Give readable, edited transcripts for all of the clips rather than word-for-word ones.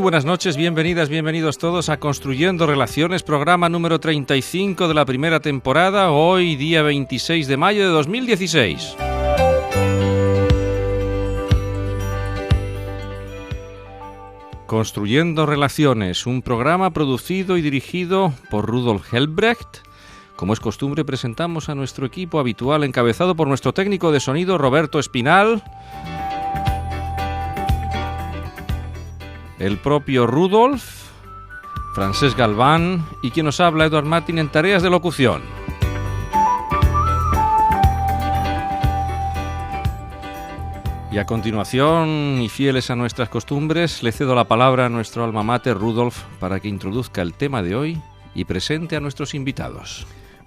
buenas noches, bienvenidas, bienvenidos todos a Construyendo Relaciones, programa número 35 de la primera temporada, hoy día 26 de mayo de 2016. Construyendo Relaciones, un programa producido y dirigido por Rudolf Helbrecht. Como es costumbre, presentamos a nuestro equipo habitual encabezado por nuestro técnico de sonido Roberto Espinal, el propio Rudolf, Francesc Galván y quien nos habla, Eduard Martín, en tareas de locución. Y a continuación, y fieles a nuestras costumbres, le cedo la palabra a nuestro alma mater, Rudolf, para que introduzca el tema de hoy y presente a nuestros invitados.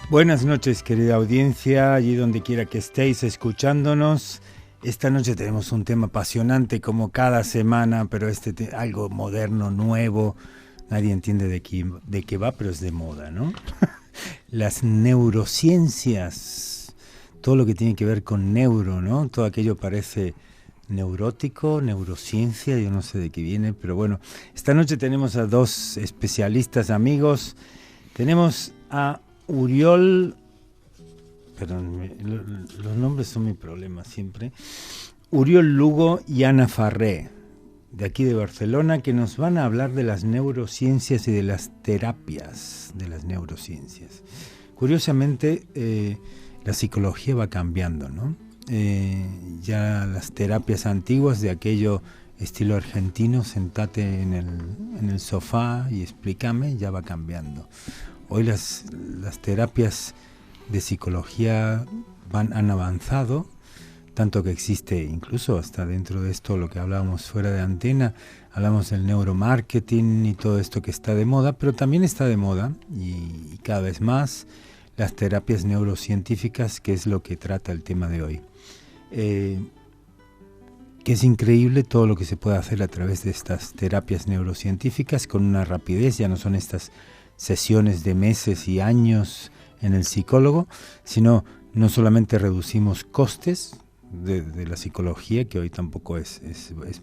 Buenas noches, querida audiencia, allí donde quiera que estéis escuchándonos. Esta noche tenemos un tema apasionante como cada semana, pero algo moderno, nuevo. Nadie entiende de qué va, pero es de moda, ¿no? Las neurociencias, todo lo que tiene que ver con neuro, ¿no? Todo aquello parece neurótico, neurociencia, yo no sé de qué viene, pero bueno. Esta noche tenemos a dos especialistas amigos. Tenemos a Uriol... Perdón, los nombres son mi problema siempre. Uriol Lugo y Ana Farré, de aquí de Barcelona, que nos van a hablar de las neurociencias y de las terapias de las neurociencias. Curiosamente, la psicología va cambiando, ¿no? Ya las terapias antiguas de aquello estilo argentino, sentate en el sofá y explícame, ya va cambiando. Hoy las terapias de psicología han avanzado, tanto que existe incluso hasta dentro de esto lo que hablábamos fuera de antena, hablamos del neuromarketing y todo esto que está de moda, pero también está de moda y cada vez más las terapias neurocientíficas, que es lo que trata el tema de hoy. Que es increíble todo lo que se puede hacer a través de estas terapias neurocientíficas con una rapidez, ya no son estas sesiones de meses y años en el psicólogo, sino no solamente reducimos costes de la psicología, que hoy tampoco es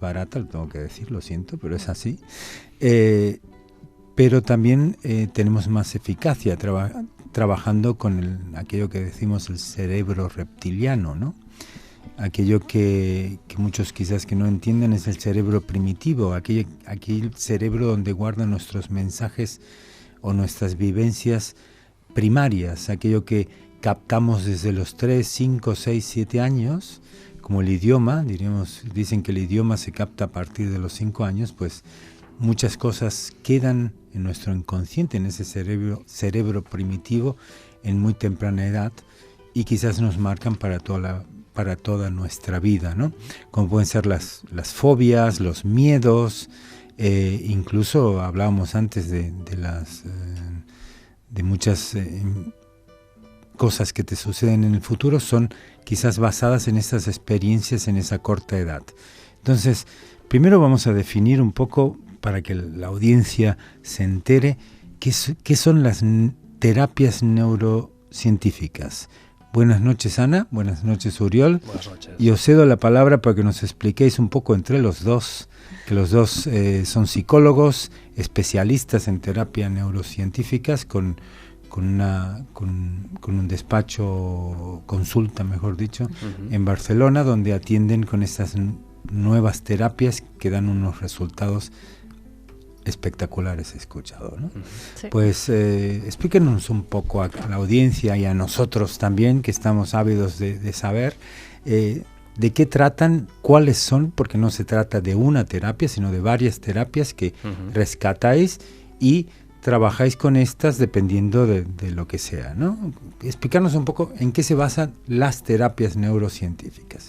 barata, lo tengo que decir, lo siento, pero es así, pero también tenemos más eficacia trabajando con aquello que decimos el cerebro reptiliano, ¿no? Aquello que muchos quizás que no entienden es el cerebro primitivo, aquel cerebro donde guardan nuestros mensajes o nuestras vivencias primarias, aquello que captamos desde los 3, 5, 6, 7 años, como el idioma, dicen que el idioma se capta a partir de los 5 años, pues muchas cosas quedan en nuestro inconsciente, en ese cerebro primitivo en muy temprana edad y quizás nos marcan para toda nuestra vida, ¿no? Como pueden ser las fobias, los miedos, incluso hablábamos antes de muchas cosas que te suceden en el futuro, son quizás basadas en estas experiencias en esa corta edad. Entonces, primero vamos a definir un poco, para que la audiencia se entere, qué son las terapias neurocientíficas. Buenas noches, Ana. Buenas noches, Uriol. Buenas noches. Y os cedo la palabra para que nos expliquéis un poco entre los dos, que los dos son psicólogos, especialistas en terapia neurocientíficas, con un despacho, consulta, mejor dicho, en Barcelona, donde atienden con estas nuevas terapias que dan unos resultados espectaculares, he escuchado, ¿no? Sí. Pues explíquenos un poco a la audiencia y a nosotros también, que estamos ávidos de saber de qué tratan, cuáles son, porque no se trata de una terapia, sino de varias terapias que rescatáis y trabajáis con estas dependiendo de lo que sea, ¿no? Explicarnos un poco en qué se basan las terapias neurocientíficas.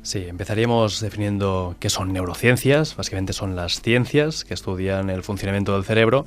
Sí, empezaríamos definiendo qué son neurociencias. Básicamente son las ciencias que estudian el funcionamiento del cerebro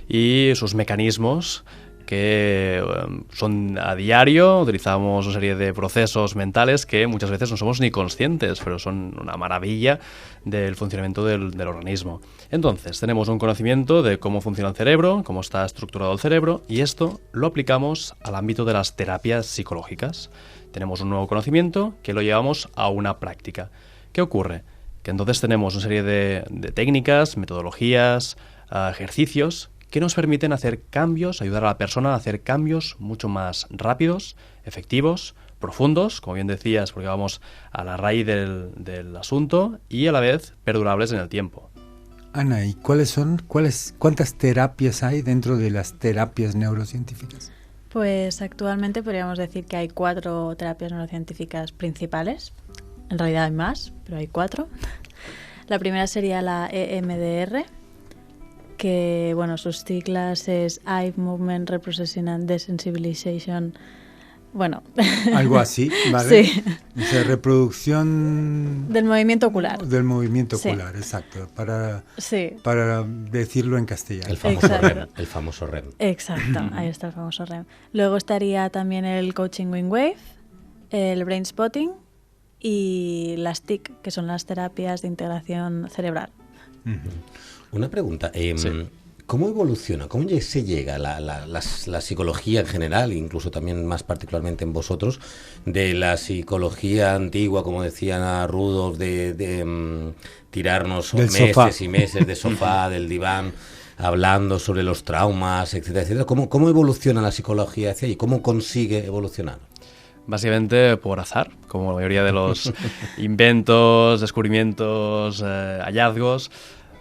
y sus mecanismos que son a diario. Utilizamos una serie de procesos mentales que muchas veces no somos ni conscientes, pero son una maravilla del funcionamiento del organismo. Entonces, tenemos un conocimiento de cómo funciona el cerebro, cómo está estructurado el cerebro, y esto lo aplicamos al ámbito de las terapias psicológicas. Tenemos un nuevo conocimiento que lo llevamos a una práctica. ¿Qué ocurre? Que entonces tenemos una serie de técnicas, metodologías, ejercicios que nos permiten hacer cambios, ayudar a la persona a hacer cambios mucho más rápidos, efectivos, profundos, como bien decías, porque vamos a la raíz del asunto, y a la vez perdurables en el tiempo. Ana, ¿y cuántas terapias hay dentro de las terapias neurocientíficas? Pues actualmente podríamos decir que hay 4 terapias neurocientíficas principales. En realidad hay más, pero hay 4. La primera sería la EMDR, que bueno, sus siglas es Eye Movement Reprocessing and Desensibilization. Bueno. Algo así, ¿vale? Sí. O sea, reproducción... del movimiento ocular. Del movimiento ocular, sí. Exacto. Para decirlo en castellano. El famoso REM. El famoso REM. Exacto, ahí está el famoso REM. Luego estaría también el Coaching Wingwave, el Brain Spotting y las TIC, que son las terapias de integración cerebral. Una pregunta. Sí. ¿Cómo evoluciona? ¿Cómo se llega la psicología en general, incluso también más particularmente en vosotros, de la psicología antigua, como decía Rudolf, de tirarnos meses y meses de sofá, del diván, hablando sobre los traumas, etcétera, etcétera? ¿Cómo evoluciona la psicología hacia ahí? ¿Cómo consigue evolucionar? Básicamente por azar, como la mayoría de los inventos, descubrimientos, hallazgos.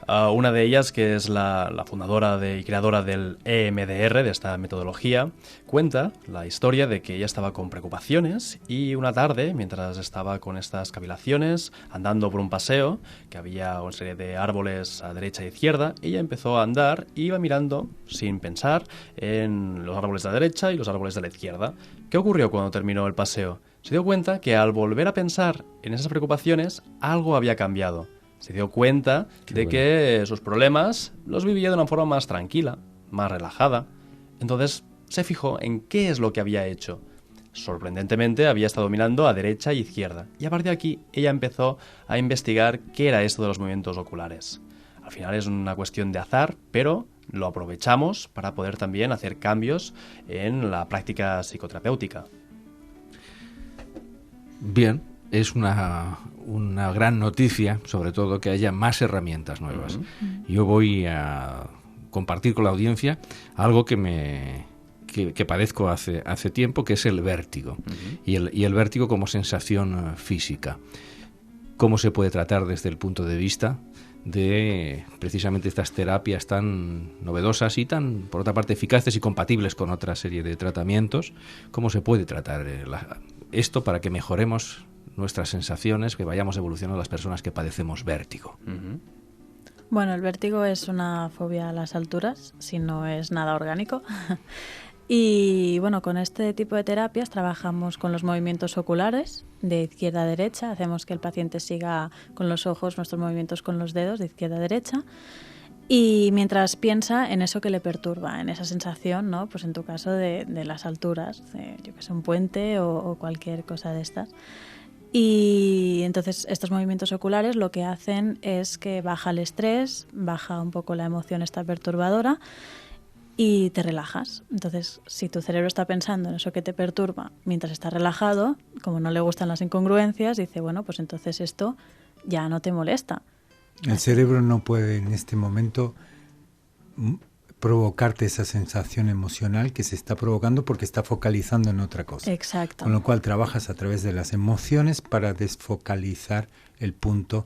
Una de ellas, que es la fundadora y creadora del EMDR, de esta metodología, cuenta la historia de que ella estaba con preocupaciones y una tarde, mientras estaba con estas cavilaciones, andando por un paseo, que había una serie de árboles a derecha e izquierda, ella empezó a andar y iba mirando, sin pensar, en los árboles de la derecha y los árboles de la izquierda. ¿Qué ocurrió cuando terminó el paseo? Se dio cuenta que al volver a pensar en esas preocupaciones, algo había cambiado. Se dio cuenta de que sus problemas los vivía de una forma más tranquila, más relajada. Entonces se fijó en qué es lo que había hecho. Sorprendentemente había estado mirando a derecha e izquierda. Y a partir de aquí ella empezó a investigar qué era esto de los movimientos oculares. Al final es una cuestión de azar, pero lo aprovechamos para poder también hacer cambios en la práctica psicoterapéutica. Bien. Es una gran noticia, sobre todo, que haya más herramientas nuevas. Yo voy a compartir con la audiencia algo que padezco hace tiempo, que es el vértigo. Y el vértigo como sensación física. ¿Cómo se puede tratar desde el punto de vista de precisamente estas terapias tan novedosas y tan, por otra parte, eficaces y compatibles con otra serie de tratamientos? ¿Cómo se puede tratar esto para que mejoremos nuestras sensaciones, que vayamos evolucionando las personas que padecemos vértigo? Bueno, el vértigo es una fobia a las alturas, si no es nada orgánico. Y bueno, con este tipo de terapias trabajamos con los movimientos oculares de izquierda a derecha, hacemos que el paciente siga con los ojos nuestros movimientos con los dedos de izquierda a derecha. Y mientras piensa en eso que le perturba, en esa sensación, ¿no? Pues en tu caso de las alturas, yo que sé, un puente o cualquier cosa de estas. Y entonces estos movimientos oculares lo que hacen es que baja el estrés, baja un poco la emoción esta perturbadora y te relajas. Entonces, si tu cerebro está pensando en eso que te perturba mientras está relajado, como no le gustan las incongruencias, dice, bueno, pues entonces esto ya no te molesta. El cerebro no puede en este momento provocarte esa sensación emocional que se está provocando porque está focalizando en otra cosa. Exacto. Con lo cual trabajas a través de las emociones para desfocalizar el punto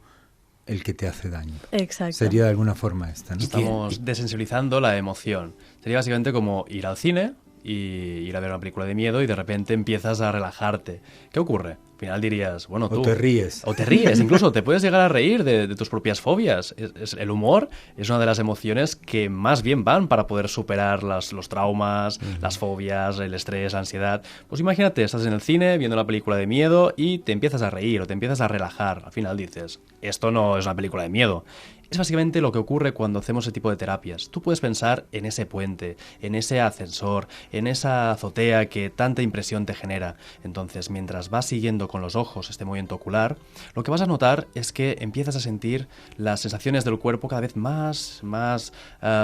el que te hace daño. Exacto. Sería de alguna forma esta, ¿no? Estamos desensibilizando la emoción. Sería básicamente como ir al cine y ir a ver una película de miedo y de repente empiezas a relajarte. ¿Qué ocurre? Al final dirías, bueno, tú... O te ríes. O te ríes, incluso te puedes llegar a reír de tus propias fobias. El humor es una de las emociones que más bien van para poder superar los traumas, las fobias, el estrés, la ansiedad. Pues imagínate, estás en el cine viendo una película de miedo y te empiezas a reír o te empiezas a relajar. Al final dices, esto no es una película de miedo. Es básicamente lo que ocurre cuando hacemos ese tipo de terapias. Tú puedes pensar en ese puente, en ese ascensor, en esa azotea que tanta impresión te genera. Entonces, mientras vas siguiendo con los ojos este movimiento ocular, lo que vas a notar es que empiezas a sentir las sensaciones del cuerpo cada vez más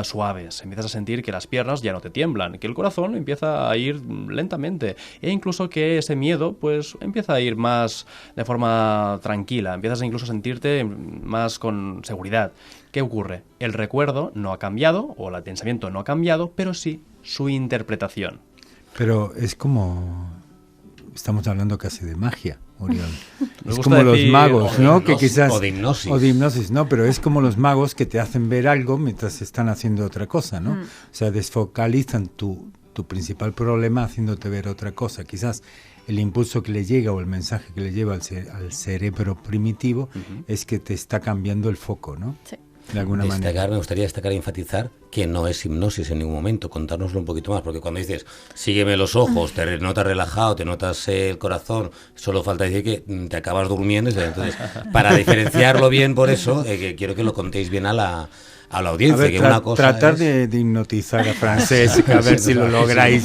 suaves. Empiezas a sentir que las piernas ya no te tiemblan, que el corazón empieza a ir lentamente e incluso que ese miedo pues empieza a ir más de forma tranquila. Empiezas incluso a sentirte más con seguridad. ¿Qué ocurre? El recuerdo no ha cambiado, o el pensamiento no ha cambiado, pero sí su interpretación. Pero es como... Estamos hablando casi de magia, Oriol. Nos Es gusta como los decir magos, ¿no? Que quizás... O de hipnosis. O de hipnosis, no, pero es como los magos que te hacen ver algo mientras están haciendo otra cosa, ¿no? O sea, desfocalizan tu principal problema haciéndote ver otra cosa. Quizás el impulso que le llega o el mensaje que le lleva al cerebro primitivo es que te está cambiando el foco, ¿no? Sí. De alguna manera. Me gustaría destacar e enfatizar que no es hipnosis en ningún momento, contárnoslo un poquito más, porque cuando dices, sígueme los ojos, te notas relajado, te notas el corazón, solo falta decir que te acabas durmiendo. Entonces, para diferenciarlo bien, por eso, quiero que lo contéis bien a la audiencia. A ver, que una cosa tratar es... de hipnotizar a Francesc, a ver si lo lográis.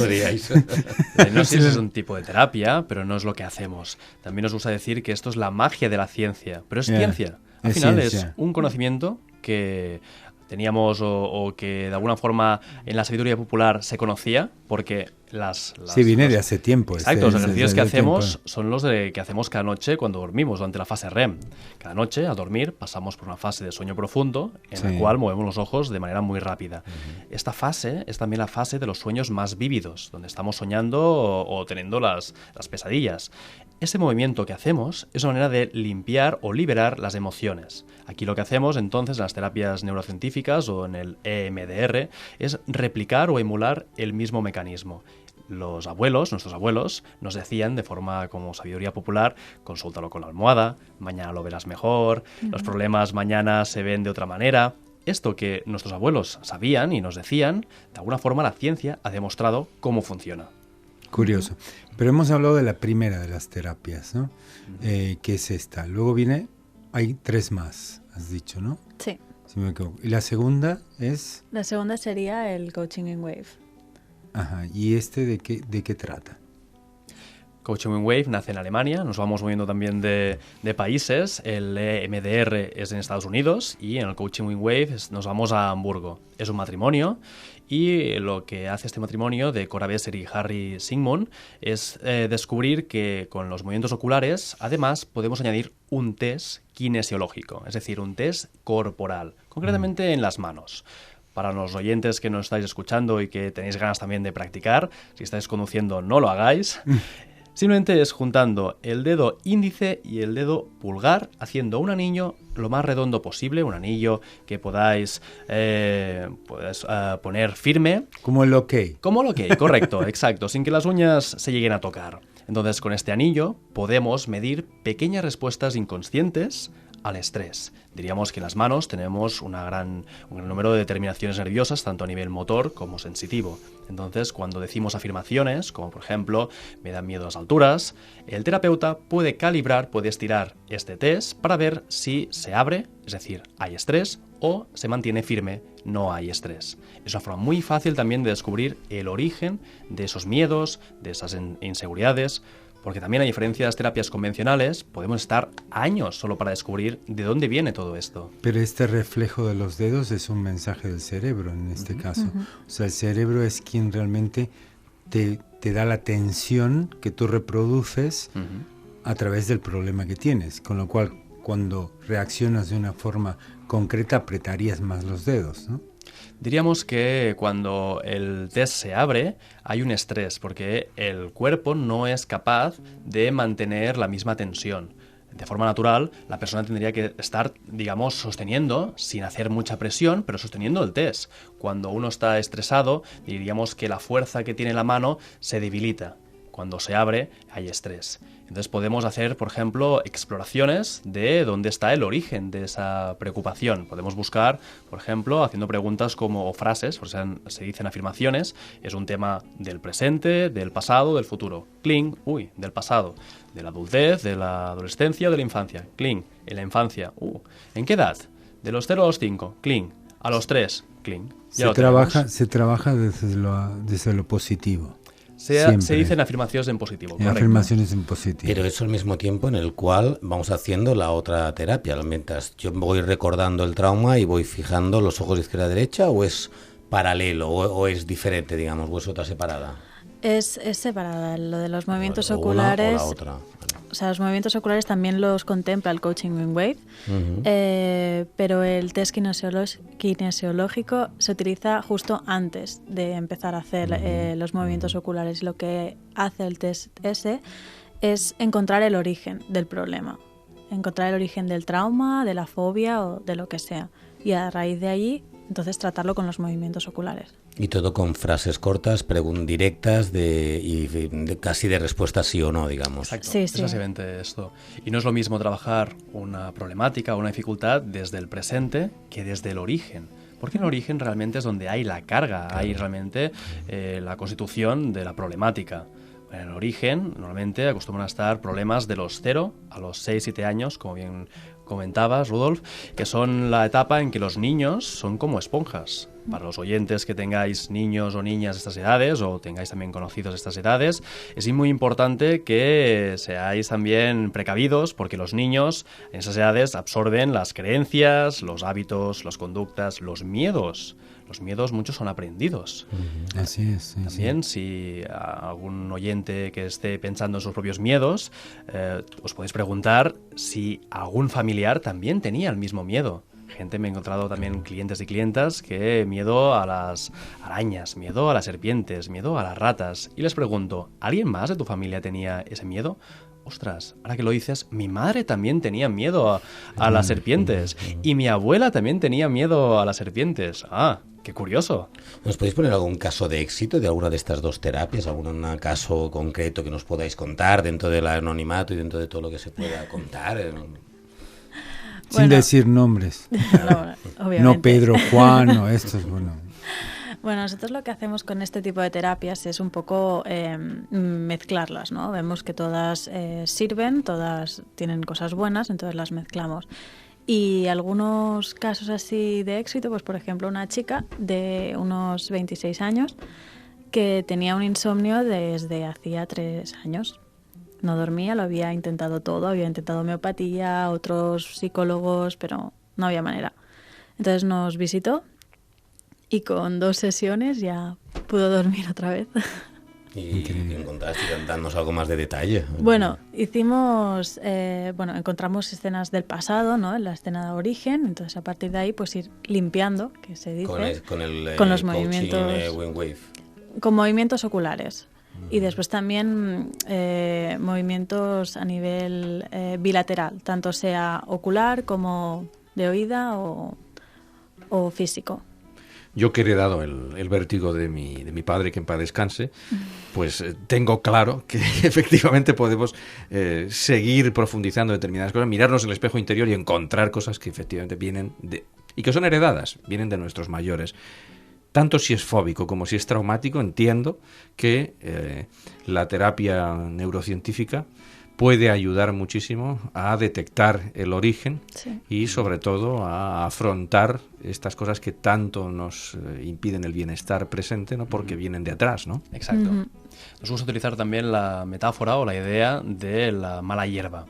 La hipnosis es un tipo de terapia, pero no es lo que hacemos. También nos gusta decir que esto es la magia de la ciencia, pero es ciencia. Al final es un conocimiento que teníamos o que de alguna forma en la sabiduría popular se conocía, porque sí, viene de hace tiempo. Exacto, los ejercicios que hacemos son los que hacemos cada noche cuando dormimos, durante la fase REM. Cada noche, al dormir, pasamos por una fase de sueño profundo en la cual movemos los ojos de manera muy rápida. Esta fase es también la fase de los sueños más vívidos, donde estamos soñando o teniendo las pesadillas. Ese movimiento que hacemos es una manera de limpiar o liberar las emociones. Aquí lo que hacemos entonces en las terapias neurocientíficas o en el EMDR es replicar o emular el mismo mecanismo. Nuestros abuelos, nos decían de forma como sabiduría popular, consúltalo con la almohada, mañana lo verás mejor, los problemas mañana se ven de otra manera. Esto que nuestros abuelos sabían y nos decían, de alguna forma la ciencia ha demostrado cómo funciona. Curioso. Pero hemos hablado de la primera de las terapias, ¿no? Que es esta. Luego hay 3 más, has dicho, ¿no? Sí. Si me equivoco. ¿Y la segunda es? La segunda sería el Coaching in Wave. Ajá. ¿Y de qué trata? Coaching in Wave nace en Alemania, nos vamos moviendo también de países, el EMDR es en Estados Unidos y en el Coaching in Wave nos vamos a Hamburgo. Es un matrimonio y lo que hace este matrimonio de Cora Besser y Harry Sigmund es descubrir que con los movimientos oculares además podemos añadir un test kinesiológico, es decir, un test corporal, concretamente en las manos. Para los oyentes que nos estáis escuchando y que tenéis ganas también de practicar, si estáis conduciendo no lo hagáis. Simplemente es juntando el dedo índice y el dedo pulgar, haciendo un anillo lo más redondo posible, un anillo que podáis poner firme. Como el OK. Como el OK, correcto, exacto, sin que las uñas se lleguen a tocar. Entonces, con este anillo podemos medir pequeñas respuestas inconscientes al estrés. Diríamos que en las manos tenemos un gran número de terminaciones nerviosas, tanto a nivel motor como sensitivo. Entonces, cuando decimos afirmaciones, como por ejemplo, me dan miedo las alturas, el terapeuta puede calibrar, puede estirar este test para ver si se abre, es decir, hay estrés, o se mantiene firme, no hay estrés. Es una forma muy fácil también de descubrir el origen de esos miedos, de esas inseguridades, porque también a diferencia de las terapias convencionales, podemos estar años solo para descubrir de dónde viene todo esto. Pero este reflejo de los dedos es un mensaje del cerebro en este caso. O sea, el cerebro es quien realmente te da la tensión que tú reproduces a través del problema que tienes. Con lo cual, cuando reaccionas de una forma concreta, apretarías más los dedos, ¿no? Diríamos que cuando el test se abre hay un estrés porque el cuerpo no es capaz de mantener la misma tensión. De forma natural, la persona tendría que estar, digamos, sosteniendo, sin hacer mucha presión, pero sosteniendo el test. Cuando uno está estresado, diríamos que la fuerza que tiene la mano se debilita. Cuando se abre, hay estrés. Entonces podemos hacer, por ejemplo, exploraciones de dónde está el origen de esa preocupación. Podemos buscar, por ejemplo, haciendo preguntas o frases, porque se dicen afirmaciones, es un tema del presente, del pasado, del futuro. Cling, del pasado, de la adultez, de la adolescencia o de la infancia. Cling, en la infancia. ¿En qué edad? De los 0 a los 5, clean. A los 3, clean. Se trabaja desde lo positivo. Se dicen afirmaciones en positivo. Afirmaciones en positivo. Pero eso al mismo tiempo en el cual vamos haciendo la otra terapia. Mientras yo voy recordando el trauma y voy fijando los ojos de izquierda a derecha, ¿o es paralelo o es diferente, digamos, o es otra separada? Es separada. Lo de los movimientos oculares. Una o la otra. O sea, los movimientos oculares también los contempla el coaching Wingwave, pero el test kinesiológico se utiliza justo antes de empezar a hacer los movimientos oculares. Lo que hace el test ese es encontrar el origen del problema, encontrar el origen del trauma, de la fobia o de lo que sea. Y a raíz de allí, entonces tratarlo con los movimientos oculares. Y todo con frases cortas, directas casi de respuesta sí o no, digamos. Exacto, sí, es básicamente esto. Y no es lo mismo trabajar una problemática o una dificultad desde el presente que desde el origen. Porque en el origen realmente es donde hay la carga, hay realmente la constitución de la problemática. En el origen, normalmente acostumbran a estar problemas de los 0 a los 6-7 años, como bien comentabas, Rudolf, que son la etapa en que los niños son como esponjas. Para los oyentes que tengáis niños o niñas de estas edades, o tengáis también conocidos de estas edades, es muy importante que seáis también precavidos, porque los niños en esas edades absorben las creencias, los hábitos, las conductas, los miedos. Los miedos muchos son aprendidos. Así es. Sí, también, si algún oyente que esté pensando en sus propios miedos, os podéis preguntar si algún familiar también tenía el mismo miedo. Me he encontrado también clientes y clientas que miedo a las arañas, miedo a las serpientes, miedo a las ratas. Y les pregunto, ¿alguien más de tu familia tenía ese miedo? Ostras, ahora que lo dices, mi madre también tenía miedo a las serpientes y mi abuela también tenía miedo a las serpientes. Ah, qué curioso. ¿Nos podéis poner algún caso de éxito de alguna de estas dos terapias? ¿Algún caso concreto que nos podáis contar dentro del anonimato y dentro de todo lo que se pueda contar? Sin decir nombres. No Pedro, Juan, o estos, bueno. Bueno, nosotros lo que hacemos con este tipo de terapias es un poco mezclarlas, ¿no? Vemos que todas sirven, todas tienen cosas buenas, entonces las mezclamos. Y algunos casos así de éxito, pues por ejemplo una chica de unos 26 años que tenía un insomnio desde hacía 3 años. No dormía, lo había intentado todo, había intentado homeopatía, otros psicólogos, pero no había manera. Entonces nos visitó y con 2 sesiones ya pudo dormir otra vez. ¿Y encontraste dándonos algo más de detalle? Bueno, encontramos escenas del pasado, ¿no? En la escena de origen, entonces a partir de ahí pues ir limpiando, que se dice, con los movimientos, Wingwave. Con movimientos oculares. Y después también movimientos a nivel bilateral, tanto sea ocular como de oída o físico. Yo que he heredado el vértigo de mi padre, que en paz descanse, pues tengo claro que efectivamente podemos seguir profundizando en determinadas cosas, mirarnos en el espejo interior y encontrar cosas que efectivamente vienen y que son heredadas, vienen de nuestros mayores. Tanto si es fóbico como si es traumático, entiendo que la terapia neurocientífica puede ayudar muchísimo a detectar el origen y sobre todo a afrontar estas cosas que tanto nos impiden el bienestar presente, ¿no? Porque vienen de atrás, ¿no? Exacto. Nos gusta utilizar también la metáfora o la idea de la mala hierba.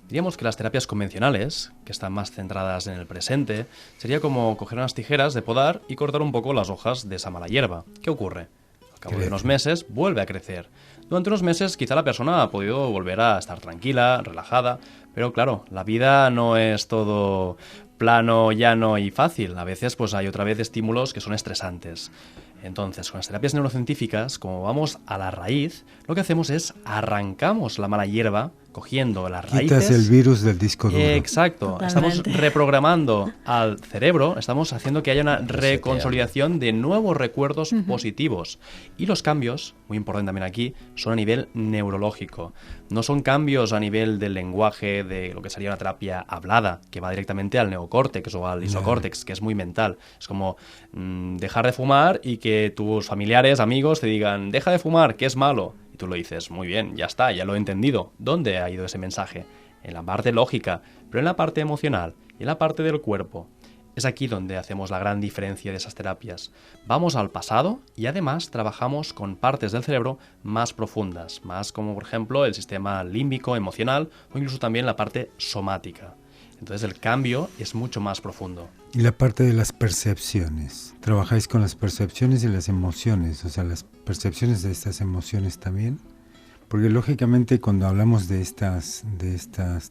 Diríamos que las terapias convencionales, que están más centradas en el presente, sería como coger unas tijeras de podar y cortar un poco las hojas de esa mala hierba. ¿Qué ocurre? Al cabo de unos meses vuelve a crecer. Durante unos meses quizá la persona ha podido volver a estar tranquila, relajada, pero claro, la vida no es todo plano, llano y fácil. A veces pues hay otra vez estímulos que son estresantes. Entonces, con las terapias neurocientíficas, como vamos a la raíz, lo que hacemos es arrancamos la mala hierba, cogiendo las raíces. Quitas el virus del disco duro. Exacto. Totalmente. Estamos reprogramando al cerebro, estamos haciendo que haya una reconsolidación de nuevos recuerdos positivos. Y los cambios, muy importante también aquí, son a nivel neurológico. No son cambios a nivel del lenguaje, de lo que sería una terapia hablada, que va directamente al neocórtex o al isocórtex, que es muy mental. Es como dejar de fumar y que tus familiares, amigos te digan, deja de fumar, que es malo. Y tú lo dices, muy bien, ya está, ya lo he entendido. ¿Dónde ha ido ese mensaje? En la parte lógica, pero en la parte emocional y en la parte del cuerpo. Es aquí donde hacemos la gran diferencia de esas terapias. Vamos al pasado y además trabajamos con partes del cerebro más profundas, más como por ejemplo el sistema límbico, emocional o incluso también la parte somática. Entonces el cambio es mucho más profundo. Y la parte de las percepciones. ¿Trabajáis con las percepciones y las emociones? O sea, las percepciones de estas emociones también. Porque lógicamente cuando hablamos de estas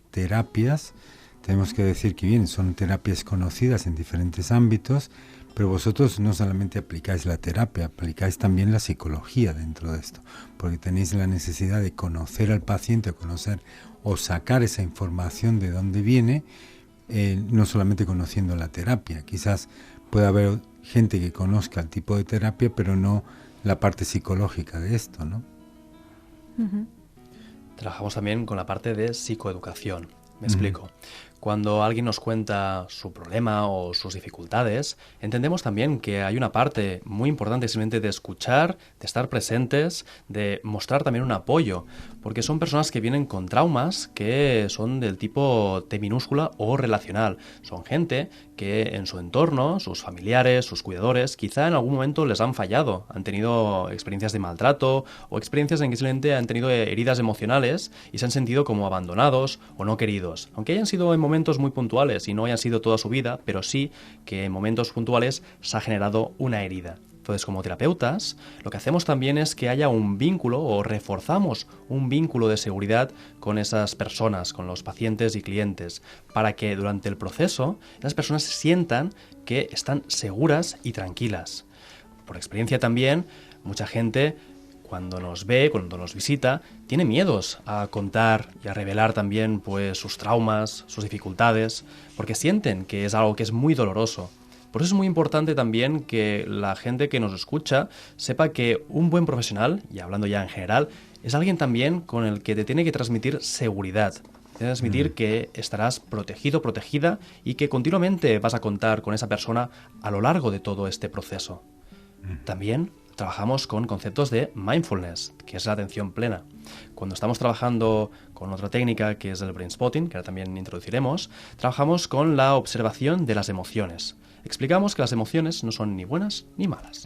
terapias, tenemos que decir que bien, son terapias conocidas en diferentes ámbitos, pero vosotros no solamente aplicáis la terapia, aplicáis también la psicología dentro de esto, porque tenéis la necesidad de conocer al paciente, conocer o sacar esa información de dónde viene, no solamente conociendo la terapia. Quizás pueda haber gente que conozca el tipo de terapia, pero no la parte psicológica de esto, ¿no? Ujú. Trabajamos también con la parte de psicoeducación. Me explico. Cuando alguien nos cuenta su problema o sus dificultades, entendemos también que hay una parte muy importante simplemente de escuchar, de estar presentes, de mostrar también un apoyo, porque son personas que vienen con traumas que son del tipo T minúscula o relacional. Son gente que en su entorno, sus familiares, sus cuidadores, quizá en algún momento les han fallado, han tenido experiencias de maltrato o experiencias en que simplemente han tenido heridas emocionales y se han sentido como abandonados o no queridos, aunque hayan sido en momentos muy puntuales y no hayan sido toda su vida, pero sí que en momentos puntuales se ha generado una herida. Entonces, como terapeutas, lo que hacemos también es que haya un vínculo o reforzamos un vínculo de seguridad con esas personas, con los pacientes y clientes, para que durante el proceso las personas sientan que están seguras y tranquilas. Por experiencia también, mucha gente cuando nos ve, cuando nos visita, tiene miedos a contar y a revelar también pues sus traumas, sus dificultades, porque sienten que es algo que es muy doloroso. Por eso es muy importante también que la gente que nos escucha sepa que un buen profesional, y hablando ya en general, es alguien también con el que te tiene que transmitir seguridad. Te tiene que transmitir que estarás protegido, protegida y que continuamente vas a contar con esa persona a lo largo de todo este proceso. También trabajamos con conceptos de mindfulness, que es la atención plena. Cuando estamos trabajando con otra técnica que es el brain spotting, que ahora también introduciremos, trabajamos con la observación de las emociones. Explicamos que las emociones no son ni buenas ni malas.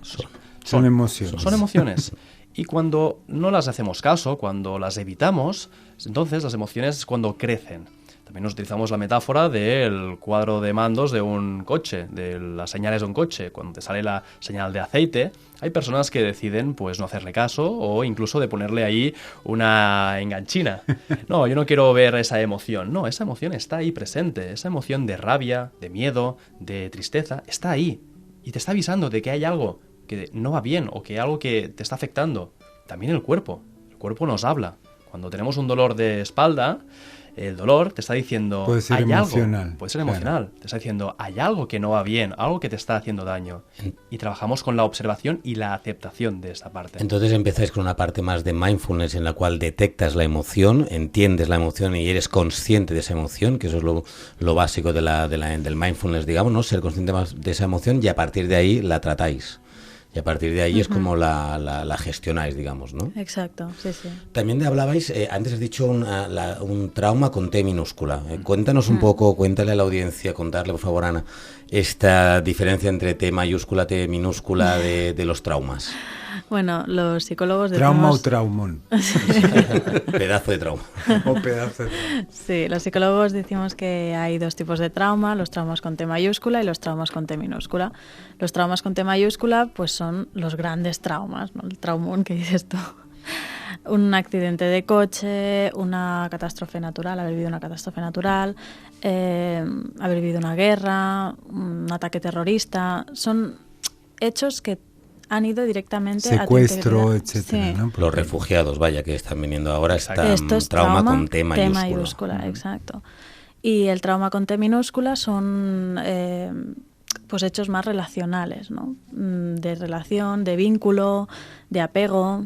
Son emociones. Son emociones. Y cuando no las hacemos caso, cuando las evitamos, entonces las emociones es cuando crecen. También nos utilizamos la metáfora del cuadro de mandos de un coche, de las señales de un coche. Cuando te sale la señal de aceite, hay personas que deciden pues no hacerle caso o incluso de ponerle ahí una enganchina. No, yo no quiero ver esa emoción. No, esa emoción está ahí presente. Esa emoción de rabia, de miedo, de tristeza, está ahí. Y te está avisando de que hay algo que no va bien o que hay algo que te está afectando. También el cuerpo. El cuerpo nos habla. Cuando tenemos un dolor de espalda, el dolor te está diciendo, puede ser hay emocional, algo, puede ser emocional, claro. Te está diciendo, hay algo que no va bien, algo que te está haciendo daño. Y trabajamos con la observación y la aceptación de esta parte. Entonces empezáis con una parte más de mindfulness en la cual detectas la emoción, entiendes la emoción y eres consciente de esa emoción, que eso es lo básico del mindfulness, digamos, ¿no? Ser consciente de esa emoción y a partir de ahí la tratáis. Y a partir de ahí es como la gestionáis, digamos, ¿no? Exacto, sí, sí. También hablabais, antes has dicho un trauma con T minúscula. Cuéntanos un poco, cuéntale a la audiencia, contarle, por favor, Ana, esta diferencia entre T mayúscula, T minúscula de los traumas. Bueno, los psicólogos decimos... ¿Trauma o traumón? Pedazo de trauma. O pedazo de trauma. Sí, los psicólogos decimos que hay dos tipos de trauma, los traumas con T mayúscula y los traumas con T minúscula. Los traumas con T mayúscula pues son los grandes traumas, ¿no? El traumón que dices tú. Un accidente de coche, una catástrofe natural, haber vivido una catástrofe natural, haber vivido una guerra, un ataque terrorista. Son hechos que han ido directamente secuestro, a etcétera, sí. ¿no? Los refugiados, vaya, que están viniendo ahora, está Esto es trauma con T mayúscula. mayúscula. T mayúscula, exacto. Y el trauma con T minúscula son pues hechos más relacionales, ¿no? De relación, de vínculo, de apego,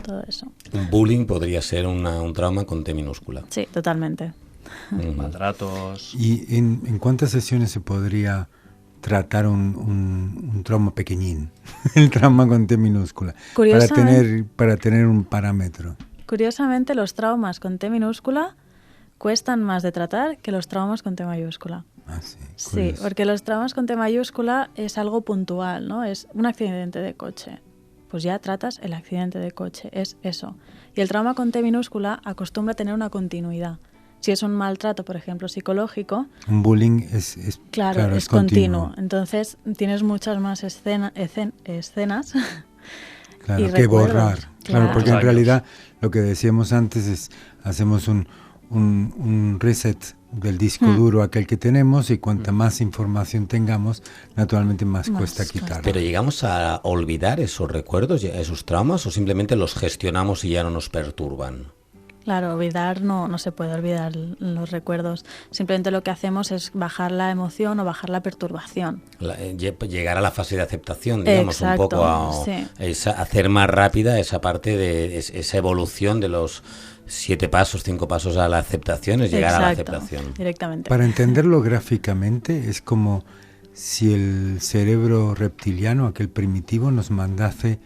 todo eso. Un bullying podría ser un trauma con T minúscula. Sí, totalmente. Maltratos. ¿Y en cuántas sesiones se podría tratar un trauma pequeñín? El trauma con T minúscula. Para tener un parámetro. Curiosamente, los traumas con T minúscula cuestan más de tratar que los traumas con T mayúscula. Ah, sí. Sí, Curioso. porque los traumas con T mayúscula es algo puntual, ¿no? Es un accidente de coche. Pues ya tratas el accidente de coche, es eso. Y el trauma con T minúscula acostumbra a tener una continuidad. Si es un maltrato, por ejemplo, psicológico, Un bullying es claro, es continuo. Entonces tienes muchas más escenas Claro, y que recuerdos. borrar. Claro, porque en Años. realidad lo que decíamos antes es, hacemos un reset del disco duro aquel que tenemos, y cuanta más información tengamos, naturalmente más cuesta quitarlo. Pero llegamos a olvidar esos recuerdos, esos traumas, o simplemente los gestionamos y ya no nos perturban. Claro, olvidar no se puede olvidar los recuerdos. Simplemente lo que hacemos es bajar la emoción o bajar la perturbación. Llegar a la fase de aceptación, digamos, Exacto, un poco a sí. hacer más rápida esa parte de esa evolución de los 7 pasos, 5 pasos a la aceptación, es llegar a la Exacto, aceptación. directamente. Para entenderlo gráficamente, es como si el cerebro reptiliano, aquel primitivo, nos mandase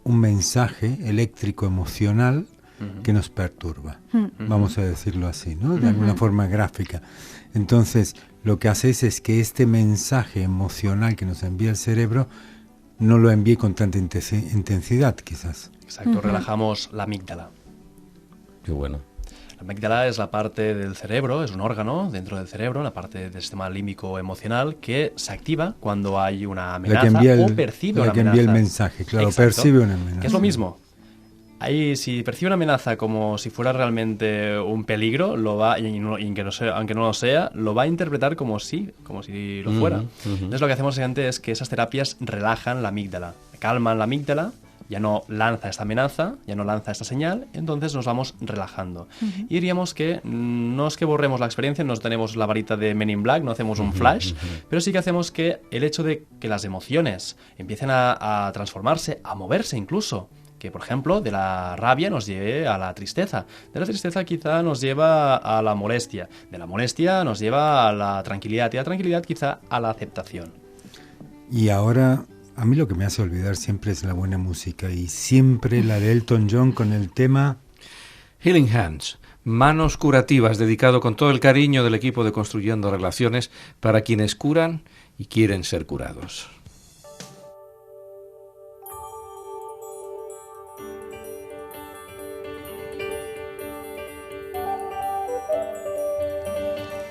un mensaje eléctrico emocional que nos perturba. Vamos a decirlo así, ¿no? De alguna forma gráfica. Entonces, lo que haces es que este mensaje emocional que nos envía el cerebro no lo envíe con tanta intensidad, quizás. Exacto, relajamos la amígdala. Qué bueno. La amígdala es la parte del cerebro, es un órgano dentro del cerebro, la parte del sistema límbico emocional que se activa cuando hay una amenaza o percibe una amenaza. La que envía el mensaje, claro, Exacto. percibe una amenaza. Que es lo mismo. Ahí, si percibe una amenaza como si fuera realmente un peligro, lo va, y aunque no lo sea, lo va a interpretar como si lo fuera. Entonces lo que hacemos antes es que esas terapias relajan la amígdala, calman la amígdala, ya no lanza esta amenaza, ya no lanza esta señal, entonces nos vamos relajando. Y diríamos que no es que borremos la experiencia, no tenemos la varita de Men in Black, no hacemos un flash, pero sí que hacemos que el hecho de que las emociones empiecen a transformarse, a moverse incluso, que por ejemplo de la rabia nos lleve a la tristeza, de la tristeza quizá nos lleva a la molestia, de la molestia nos lleva a la tranquilidad, y de la tranquilidad quizá a la aceptación. Y ahora, a mí lo que me hace olvidar siempre es la buena música, y siempre la de Elton John con el tema Healing Hands, manos curativas, dedicado con todo el cariño del equipo de Construyendo Relaciones para quienes curan y quieren ser curados.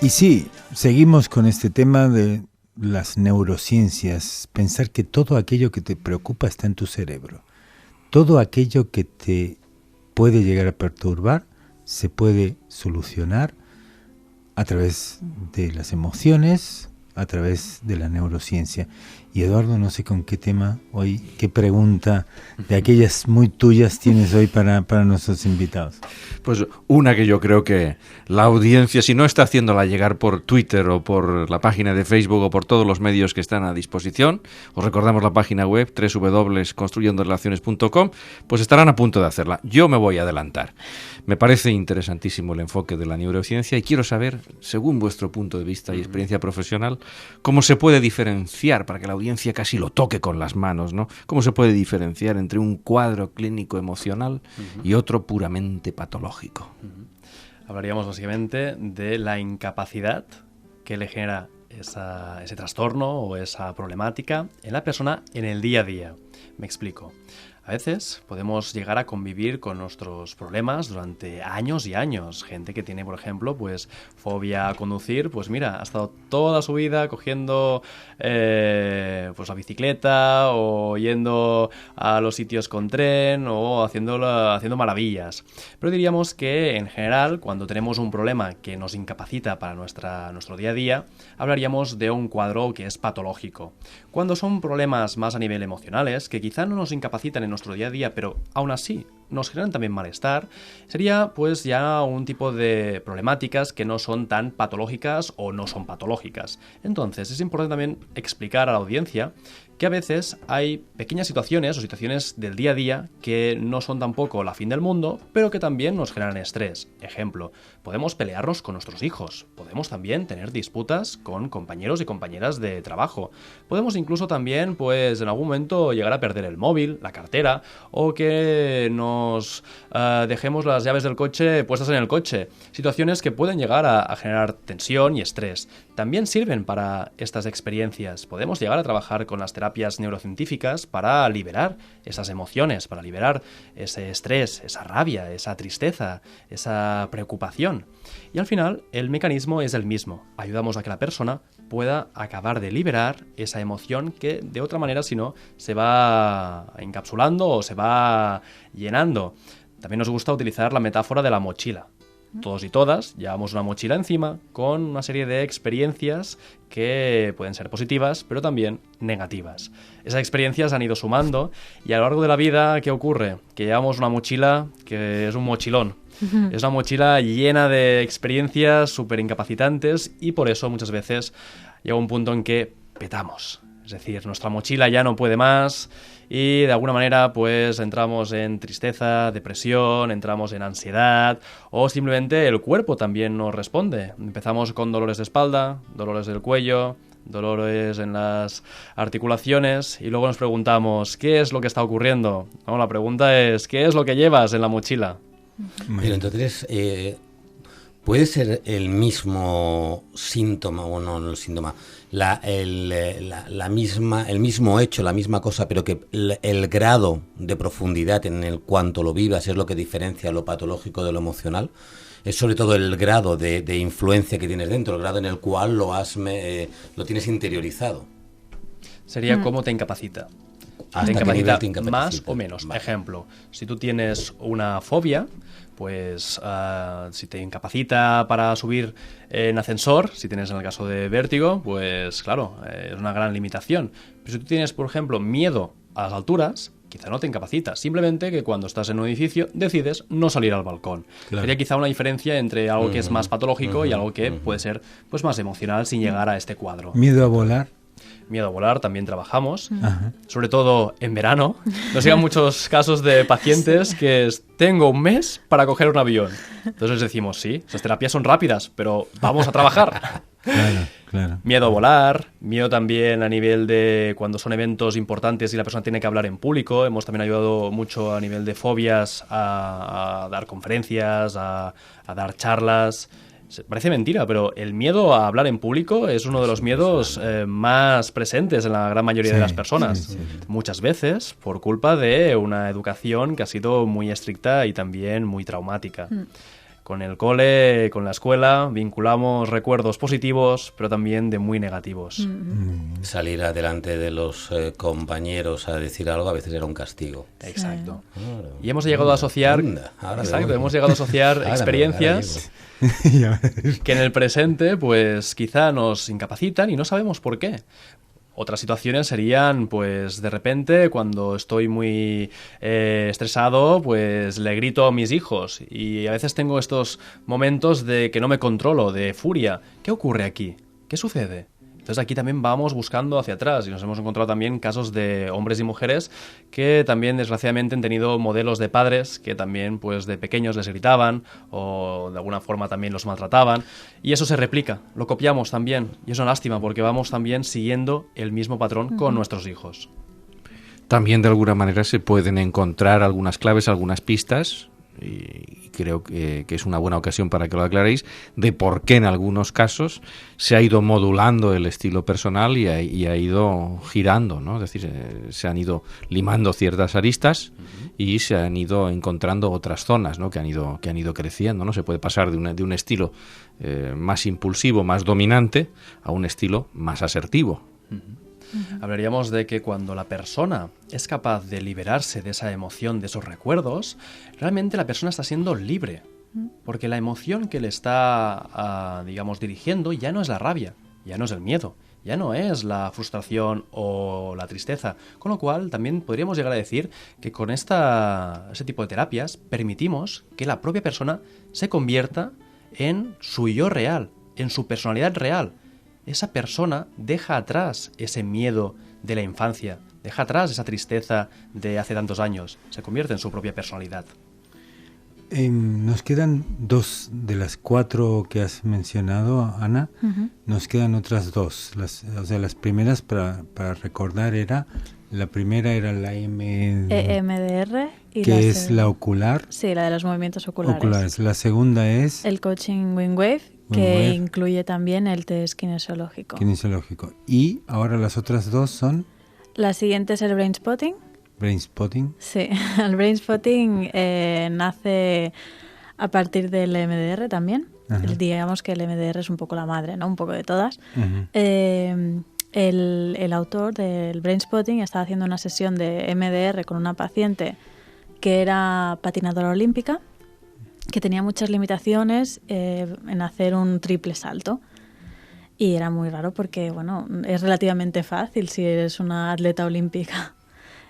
Y sí, seguimos con este tema de las neurociencias, pensar que todo aquello que te preocupa está en tu cerebro. Todo aquello que te puede llegar a perturbar se puede solucionar a través de las emociones, a través de la neurociencia. Y Eduardo, no sé con qué tema hoy, qué pregunta de aquellas muy tuyas tienes hoy para nuestros invitados. Pues una que yo creo que la audiencia, si no está haciéndola llegar por Twitter o por la página de Facebook o por todos los medios que están a disposición, os recordamos la página web www.construyendorelaciones.com, pues estarán a punto de hacerla. Yo me voy a adelantar. Me parece interesantísimo el enfoque de la neurociencia y quiero saber, según vuestro punto de vista y experiencia profesional, cómo se puede diferenciar, para que la audiencia casi lo toque con las manos, ¿no? ¿Cómo se puede diferenciar entre un cuadro clínico emocional y otro puramente patológico? Hablaríamos básicamente de la incapacidad que le genera ese trastorno o esa problemática en la persona en el día a día. Me explico. A veces podemos llegar a convivir con nuestros problemas durante años y años. Gente que tiene, por ejemplo, pues fobia a conducir, pues mira, ha estado toda su vida cogiendo pues la bicicleta o yendo a los sitios con tren o haciendo maravillas. Pero diríamos que en general, cuando tenemos un problema que nos incapacita para nuestro día a día, hablaríamos de un cuadro que es patológico. Cuando son problemas más a nivel emocionales, que quizá no nos incapacitan en nuestro día a día, pero aún así nos generan también malestar, sería pues ya un tipo de problemáticas que no son tan patológicas o no son patológicas. Entonces es importante también explicar a la audiencia que a veces hay pequeñas situaciones o situaciones del día a día que no son tampoco la fin del mundo, pero que también nos generan estrés. Ejemplo, podemos pelearnos con nuestros hijos, podemos también tener disputas con compañeros y compañeras de trabajo, podemos incluso también pues en algún momento llegar a perder el móvil, la cartera, o que no dejemos las llaves del coche puestas en el coche. Situaciones que pueden llegar a generar tensión y estrés. También sirven para estas experiencias. Podemos llegar a trabajar con las terapias neurocientíficas para liberar esas emociones, para liberar ese estrés, esa rabia, esa tristeza, esa preocupación. Y al final, el mecanismo es el mismo. Ayudamos a que la persona pueda acabar de liberar esa emoción que de otra manera, si no, se va encapsulando o se va llenando. También nos gusta utilizar la metáfora de la mochila. Todos y todas llevamos una mochila encima con una serie de experiencias que pueden ser positivas, pero también negativas. Esas experiencias han ido sumando y a lo largo de la vida, ¿qué ocurre? Que llevamos una mochila que es un mochilón. Es una mochila llena de experiencias súper incapacitantes y por eso muchas veces llega un punto en que petamos. Es decir, nuestra mochila ya no puede más y de alguna manera pues entramos en tristeza, depresión, entramos en ansiedad o simplemente el cuerpo también nos responde. Empezamos con dolores de espalda, dolores del cuello, dolores en las articulaciones y luego nos preguntamos ¿qué es lo que está ocurriendo? No, la pregunta es ¿qué es lo que llevas en la mochila? Pero entonces, ¿puede ser el mismo síntoma, o no el síntoma, el mismo hecho, la misma cosa, pero que el grado de profundidad en el cuanto lo vivas es lo que diferencia lo patológico de lo emocional? Es sobre todo el grado de influencia que tienes dentro, el grado en el cual lo tienes interiorizado. Sería cómo te incapacita. Te incapacita más o menos. Vale. Ejemplo, si tú tienes una fobia, pues si te incapacita para subir en ascensor, si tienes en el caso de vértigo, pues claro, es una gran limitación. Pero si tú tienes, por ejemplo, miedo a las alturas, quizá no te incapacita. Simplemente que cuando estás en un edificio decides no salir al balcón. Claro. Sería quizá una diferencia entre algo que es más patológico y algo que puede ser pues más emocional sin llegar a este cuadro. ¿Miedo a volar? Miedo a volar también trabajamos, sobre todo en verano. Nos llegan muchos casos de pacientes que tengo un mes para coger un avión. Entonces les decimos, sí, esas terapias son rápidas, pero vamos a trabajar. Claro. Miedo a volar, miedo también a nivel de cuando son eventos importantes y la persona tiene que hablar en público. Hemos también ayudado mucho a nivel de fobias a dar conferencias, a dar charlas. Parece mentira, pero el miedo a hablar en público es uno de los miedos más presentes en la gran mayoría de las personas. Sí. Muchas veces por culpa de una educación que ha sido muy estricta y también muy traumática. Con el cole, con la escuela, vinculamos recuerdos positivos, pero también de muy negativos. Salir adelante de los compañeros a decir algo a veces era un castigo. Exacto. Y hemos llegado a asociar, hemos llegado a asociar experiencias que en el presente pues quizá nos incapacitan y no sabemos por qué. Otras situaciones serían, pues, de repente, cuando estoy muy estresado, pues le grito a mis hijos. Y a veces tengo estos momentos de que no me controlo, de furia. ¿Qué ocurre aquí? ¿Qué sucede? Entonces aquí también vamos buscando hacia atrás y nos hemos encontrado también casos de hombres y mujeres que también desgraciadamente han tenido modelos de padres que también pues de pequeños les gritaban o de alguna forma también los maltrataban y eso se replica, lo copiamos también y es una lástima porque vamos también siguiendo el mismo patrón con nuestros hijos. También de alguna manera se pueden encontrar algunas claves, algunas pistas y creo que es una buena ocasión para que lo aclaréis, de por qué en algunos casos se ha ido modulando el estilo personal y ha ido girando, ¿no? Es decir, se han ido limando ciertas aristas y se han ido encontrando otras zonas, ¿no? que han ido creciendo, ¿no? Se puede pasar de un estilo más impulsivo, más dominante, a un estilo más asertivo. Hablaríamos de que cuando la persona es capaz de liberarse de esa emoción, de esos recuerdos, realmente la persona está siendo libre. Porque la emoción que le está, digamos, dirigiendo ya no es la rabia, ya no es el miedo, ya no es la frustración o la tristeza. Con lo cual, también podríamos llegar a decir que con ese tipo de terapias permitimos que la propia persona se convierta en su yo real, en su personalidad real. Esa persona deja atrás ese miedo de la infancia, deja atrás esa tristeza de hace tantos años, se convierte en su propia personalidad. Nos quedan 2 de las 4 que has mencionado, Ana. Nos quedan otras 2. Las primeras para recordar era La primera era la EMDR. Y que es la ocular. Sí, la de los movimientos oculares. La segunda es... el coaching Wingwave, que incluye también el test kinesiológico. Y ahora las otras dos son... La siguiente es el Brain Spotting. Brain Spotting. Sí, el Brain Spotting nace a partir del EMDR también. Digamos que el EMDR es un poco la madre, ¿no? Un poco de todas. El autor del Brain Spotting estaba haciendo una sesión de EMDR con una paciente que era patinadora olímpica, que tenía muchas limitaciones en hacer un triple salto. Y era muy raro porque, bueno, es relativamente fácil si eres una atleta olímpica.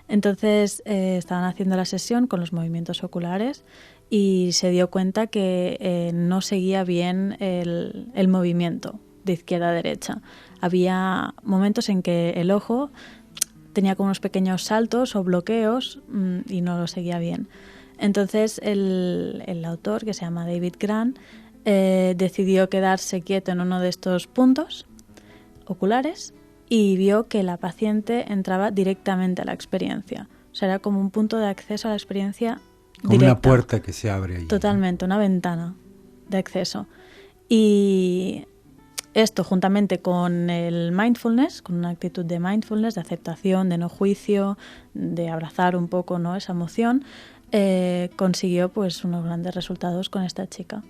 Entonces estaban haciendo la sesión con los movimientos oculares y se dio cuenta que no seguía bien el movimiento de izquierda a derecha. Había momentos en que el ojo tenía como unos pequeños saltos o bloqueos y no lo seguía bien. Entonces el autor, que se llama David Grant, decidió quedarse quieto en uno de estos puntos oculares y vio que la paciente entraba directamente a la experiencia. O sea, era como un punto de acceso a la experiencia como directa. Una puerta que se abre ahí. Totalmente, una ventana de acceso. Y esto, juntamente con el mindfulness, con una actitud de mindfulness, de aceptación, de no juicio, de abrazar un poco, ¿no?, esa emoción, consiguió pues unos grandes resultados con esta chica.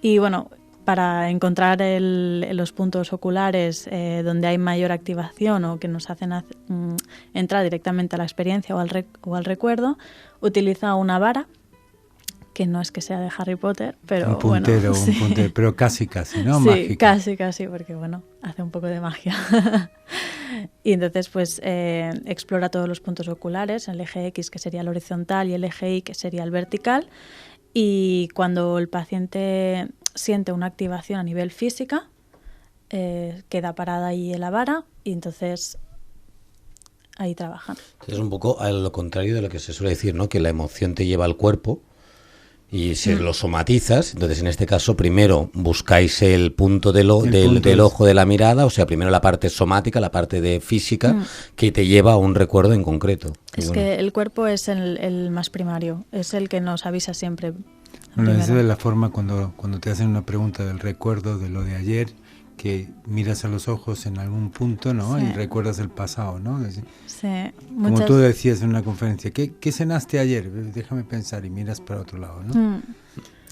Y bueno, para encontrar los puntos oculares donde hay mayor activación o que nos hacen entrar directamente a la experiencia o al recuerdo, utiliza una vara, que no es que sea de Harry Potter, pero un puntero, bueno, sí. Un puntero, pero casi, ¿no? Sí, Mágica. casi, porque bueno, hace un poco de magia. Y entonces pues explora todos los puntos oculares, el eje X, que sería el horizontal, y el eje Y, que sería el vertical. Y cuando el paciente siente una activación a nivel física, queda parada ahí en la vara y entonces ahí trabajan. Es un poco a lo contrario de lo que se suele decir, ¿no? Que la emoción te lleva al cuerpo y se lo somatizas. Entonces, en este caso, primero buscáis el punto del ojo, de la mirada, o sea, primero la parte somática, la parte de física, que te lleva a un recuerdo en concreto. Es que el cuerpo es el más primario, es el que nos avisa siempre. Bueno, esa es la forma cuando te hacen una pregunta del recuerdo de lo de ayer, que miras a los ojos en algún punto, ¿no? Sí. Y recuerdas el pasado, ¿no? Sí. Como tú decías en una conferencia, ¿qué cenaste ayer? Déjame pensar, y miras para otro lado, ¿no?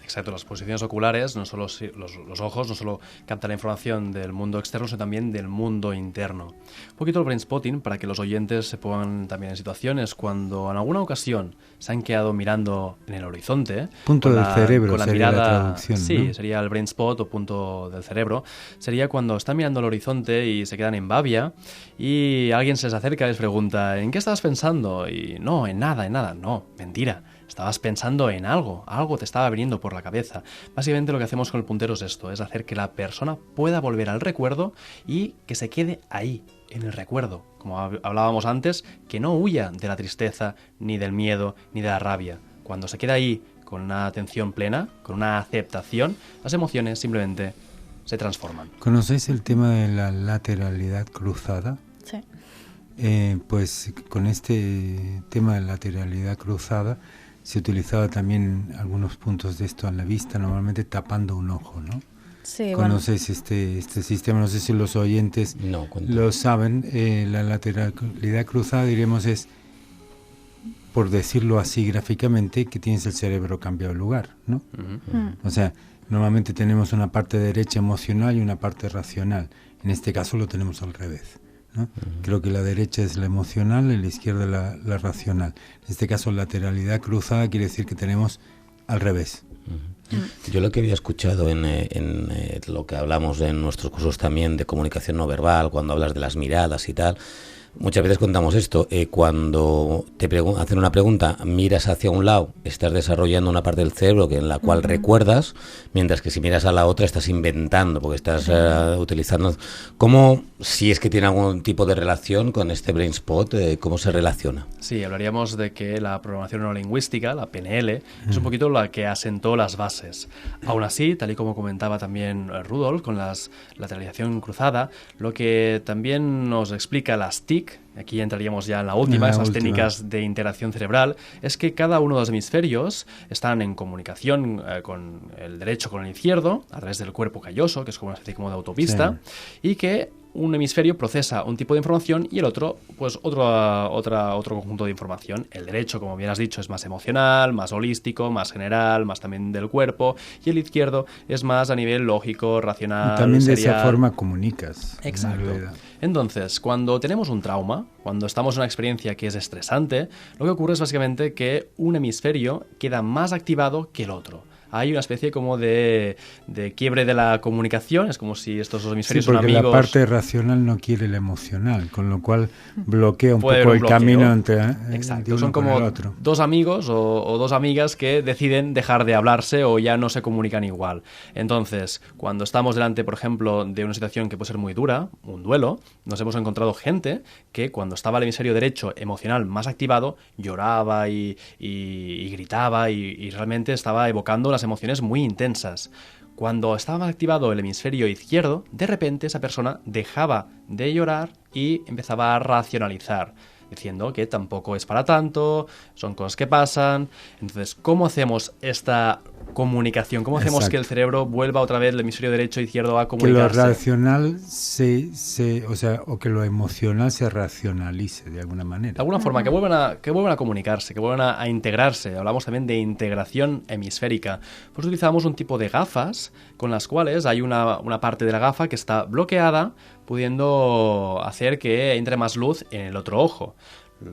Exacto, las posiciones oculares, no solo los ojos, no solo captan la información del mundo externo, sino también del mundo interno. Un poquito el brain spotting para que los oyentes se pongan también en situaciones cuando en alguna ocasión se han quedado mirando en el horizonte. Punto del cerebro con la sería mirada, la traducción, sí, ¿no? Sería el brain spot o punto del cerebro. Sería cuando están mirando el horizonte y se quedan en babia y alguien se les acerca y les pregunta, ¿en qué estabas pensando? Y no, en nada, no, mentira. Estabas pensando en algo te estaba viniendo por la cabeza. Básicamente lo que hacemos con el puntero es esto, es hacer que la persona pueda volver al recuerdo y que se quede ahí, en el recuerdo. Como hablábamos antes, que no huya de la tristeza, ni del miedo, ni de la rabia. Cuando se queda ahí con una atención plena, con una aceptación, las emociones simplemente se transforman. ¿Conocéis el tema de la lateralidad cruzada? Sí. Pues con este tema de lateralidad cruzada se utilizaba también algunos puntos de esto en la vista, normalmente tapando un ojo, ¿no? Sí, ¿Conoces este sistema? No sé si los oyentes lo saben. La lateralidad cruzada, diremos, es, por decirlo así gráficamente, que tienes el cerebro cambiado de lugar, ¿no? O sea, normalmente tenemos una parte derecha emocional y una parte racional. En este caso lo tenemos al revés, ¿no? Creo que la derecha es la emocional y la izquierda la racional. En este caso, lateralidad cruzada quiere decir que tenemos al revés. Yo lo que había escuchado en lo que hablamos en nuestros cursos también de comunicación no verbal, cuando hablas de las miradas y tal, muchas veces contamos esto, cuando te hacen una pregunta, miras hacia un lado, estás desarrollando una parte del cerebro en la cual recuerdas, mientras que si miras a la otra estás inventando, porque estás utilizando... ¿Cómo, si es que tiene algún tipo de relación con este brain spot, cómo se relaciona? Sí, hablaríamos de que la programación neurolingüística, la PNL, es un poquito la que asentó las bases. Aún así, tal y como comentaba también Rudolf, con la lateralización cruzada, lo que también nos explica las TIC, TIC, aquí entraríamos ya en la última, esas técnicas de interacción cerebral, es que cada uno de los hemisferios están en comunicación con el derecho con el izquierdo, a través del cuerpo calloso, que es como una especie como de autopista, y que un hemisferio procesa un tipo de información y el otro, pues otro conjunto de información. El derecho, como bien has dicho, es más emocional, más holístico, más general, más también del cuerpo, y el izquierdo es más a nivel lógico, racional, y también de serial. esa forma comunicas. Exacto. Entonces, cuando tenemos un trauma, cuando estamos en una experiencia que es estresante, lo que ocurre es básicamente que un hemisferio queda más activado que el otro. Hay una especie como de quiebre de la comunicación, es como si estos dos hemisferios son amigos. Porque la parte racional no quiere el emocional, con lo cual bloquea un poco el camino entre Exacto, uno son como con el otro. Dos amigos o dos amigas que deciden dejar de hablarse o ya no se comunican igual. Entonces, cuando estamos delante, por ejemplo, de una situación que puede ser muy dura, un duelo, nos hemos encontrado gente que cuando estaba el hemisferio derecho emocional más activado, lloraba y gritaba y realmente estaba evocando las emociones muy intensas. Cuando estaba activado el hemisferio izquierdo, de repente esa persona dejaba de llorar y empezaba a racionalizar, diciendo que tampoco es para tanto, son cosas que pasan. Entonces, ¿cómo hacemos esta comunicación? ¿Cómo hacemos que el cerebro vuelva otra vez el hemisferio derecho e izquierdo a comunicarse? Que lo racional o que lo emocional se racionalice de alguna manera. De alguna forma, que vuelvan a comunicarse, que vuelvan a integrarse. Hablamos también de integración hemisférica. Pues utilizamos un tipo de gafas con las cuales hay una parte de la gafa que está bloqueada, pudiendo hacer que entre más luz en el otro ojo.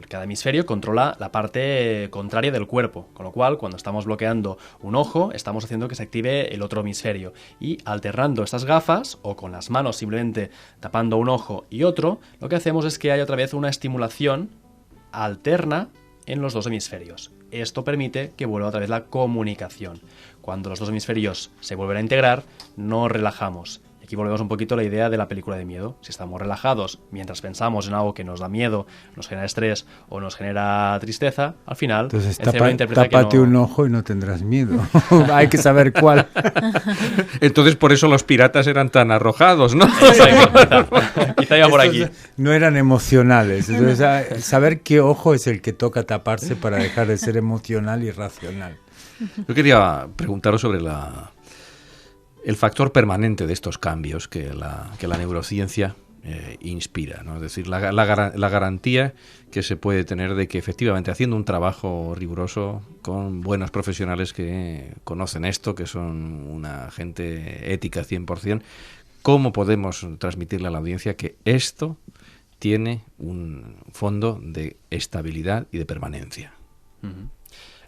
Cada hemisferio controla la parte contraria del cuerpo, con lo cual cuando estamos bloqueando un ojo estamos haciendo que se active el otro hemisferio, y alternando estas gafas o con las manos simplemente tapando un ojo y otro, lo que hacemos es que haya otra vez una estimulación alterna en los dos hemisferios. Esto permite que vuelva otra vez la comunicación. Cuando los dos hemisferios se vuelven a integrar, nos relajamos. Aquí volvemos un poquito a la idea de la película de miedo. Si estamos relajados mientras pensamos en algo que nos da miedo, nos genera estrés o nos genera tristeza, al final entonces, el cerebro interpreta tápate que no... un ojo y no tendrás miedo. Hay que saber cuál. Entonces por eso los piratas eran tan arrojados, ¿no? Exacto, quizá iba por aquí. No eran emocionales. Entonces, saber qué ojo es el que toca taparse para dejar de ser emocional y racional. Yo quería preguntaros sobre el factor permanente de estos cambios que la neurociencia inspira, ¿no? Es decir, la garantía que se puede tener de que efectivamente haciendo un trabajo riguroso con buenos profesionales que conocen esto, que son una gente ética 100%, ¿cómo podemos transmitirle a la audiencia que esto tiene un fondo de estabilidad y de permanencia? Uh-huh.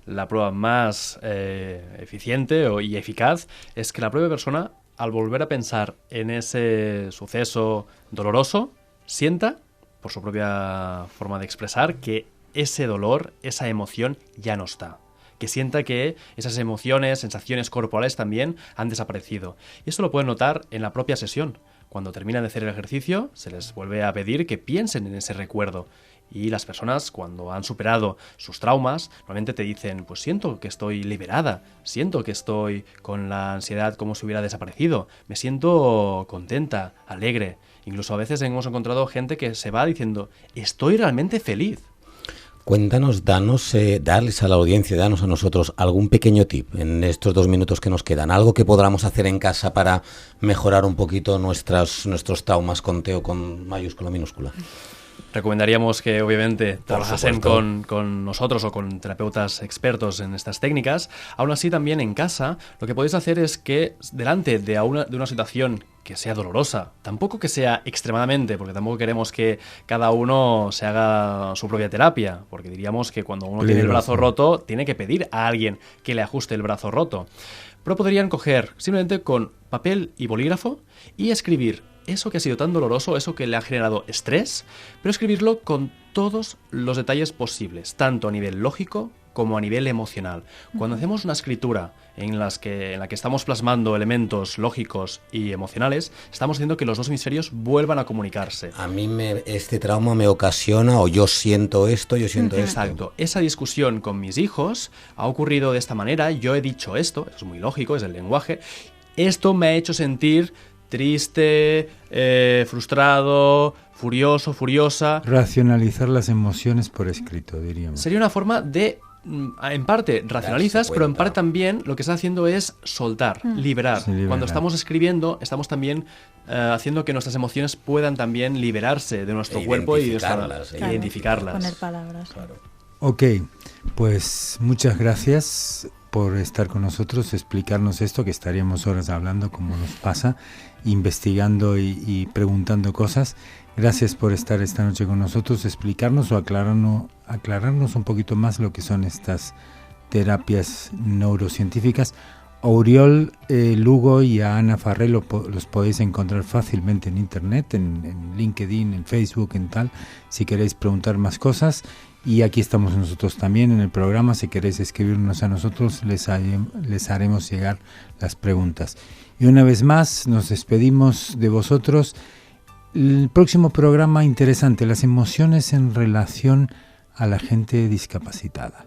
La prueba más eficiente y eficaz es que la propia persona, al volver a pensar en ese suceso doloroso, sienta, por su propia forma de expresar, que ese dolor, esa emoción ya no está. Que sienta que esas emociones, sensaciones corporales también han desaparecido. Y esto lo pueden notar en la propia sesión. Cuando terminan de hacer el ejercicio, se les vuelve a pedir que piensen en ese recuerdo. Y las personas, cuando han superado sus traumas, normalmente te dicen, pues siento que estoy liberada, siento que estoy con la ansiedad como si hubiera desaparecido, me siento contenta, alegre. Incluso a veces hemos encontrado gente que se va diciendo, estoy realmente feliz. Cuéntanos, darles a la audiencia, danos a nosotros algún pequeño tip en estos 2 minutos que nos quedan, algo que podamos hacer en casa para mejorar un poquito nuestros traumas con T o con mayúscula, minúscula. Recomendaríamos que obviamente trabajasen con nosotros o con terapeutas expertos en estas técnicas. Aún así, también en casa, lo que podéis hacer es que delante de una situación que sea dolorosa, tampoco que sea extremadamente, porque tampoco queremos que cada uno se haga su propia terapia, porque diríamos que cuando uno tiene el brazo roto, tiene que pedir a alguien que le ajuste el brazo roto. Pero podrían coger simplemente con papel y bolígrafo y escribir eso que ha sido tan doloroso, eso que le ha generado estrés, pero escribirlo con todos los detalles posibles, tanto a nivel lógico como a nivel emocional. Cuando hacemos una escritura en la que estamos plasmando elementos lógicos y emocionales, estamos haciendo que los dos hemisferios vuelvan a comunicarse. A mí este trauma me ocasiona, o yo siento esto, yo siento esto. Exacto. Esa discusión con mis hijos ha ocurrido de esta manera, yo he dicho esto, es muy lógico, es el lenguaje, esto me ha hecho sentir triste, frustrado, furioso, furiosa. Racionalizar las emociones por escrito, diríamos. Sería una forma de, en parte racionalizas, pero en parte también lo que estás haciendo es soltar, liberar. Sí, liberar. Cuando estamos escribiendo, estamos también haciendo que nuestras emociones puedan también liberarse de nuestro cuerpo y identificarlas. Poner palabras. Claro. Ok, pues muchas gracias por estar con nosotros, explicarnos esto, que estaríamos horas hablando como nos pasa, investigando y preguntando cosas. Gracias por estar esta noche con nosotros, explicarnos o aclararnos un poquito más lo que son estas terapias neurocientíficas. A Oriol Lugo y a Ana Farré los podéis encontrar fácilmente en internet, en LinkedIn, en Facebook, en tal, si queréis preguntar más cosas. Y aquí estamos nosotros también en el programa, si queréis escribirnos a nosotros, les haremos llegar las preguntas. Y una vez más, nos despedimos de vosotros. El próximo programa interesante, las emociones en relación a la gente discapacitada.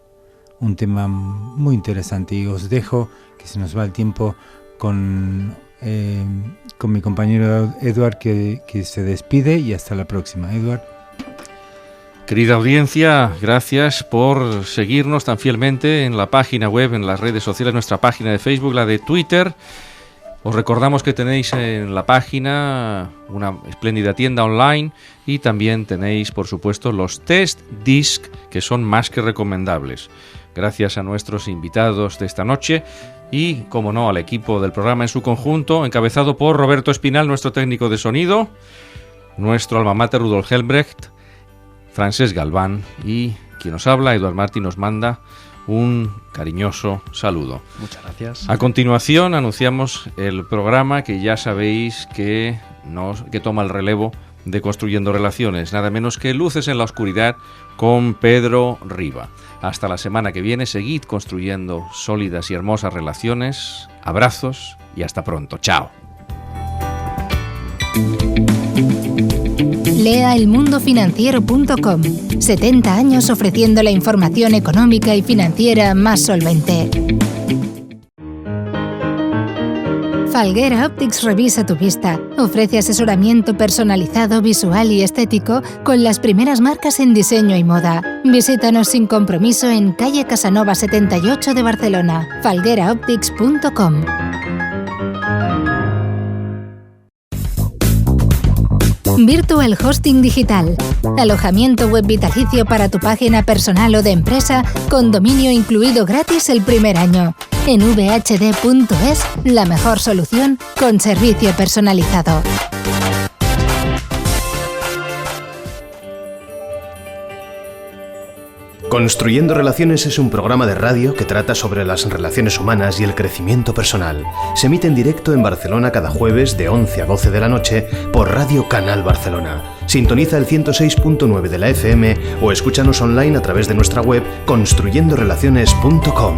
Un tema muy interesante y os dejo, que se nos va el tiempo, con mi compañero Eduard que se despide y hasta la próxima. Eduard. Querida audiencia, gracias por seguirnos tan fielmente en la página web, en las redes sociales, nuestra página de Facebook, la de Twitter. Os recordamos que tenéis en la página una espléndida tienda online y también tenéis, por supuesto, los test DISC, que son más que recomendables. Gracias a nuestros invitados de esta noche y, como no, al equipo del programa en su conjunto, encabezado por Roberto Espinal, nuestro técnico de sonido, nuestro alma mater Rudolf Helmbrecht, Francesc Galván y quien nos habla, Eduard Martí, nos manda un cariñoso saludo. Muchas gracias. A continuación anunciamos el programa que ya sabéis que toma el relevo de Construyendo Relaciones, nada menos que Luces en la Oscuridad con Pedro Riva. Hasta la semana que viene, seguid construyendo sólidas y hermosas relaciones. Abrazos y hasta pronto. Chao. Lea elmundofinanciero.com. 70 años ofreciendo la información económica y financiera más solvente. Falguera Optics revisa tu vista. Ofrece asesoramiento personalizado, visual y estético con las primeras marcas en diseño y moda. Visítanos sin compromiso en calle Casanova 78 de Barcelona. falgueraoptics.com. Virtual Hosting Digital. Alojamiento web vitalicio para tu página personal o de empresa con dominio incluido gratis el primer año. En vhd.es, la mejor solución con servicio personalizado. Construyendo Relaciones es un programa de radio que trata sobre las relaciones humanas y el crecimiento personal. Se emite en directo en Barcelona cada jueves de 11 a 12 de la noche por Radio Canal Barcelona. Sintoniza el 106.9 de la FM o escúchanos online a través de nuestra web construyendorelaciones.com.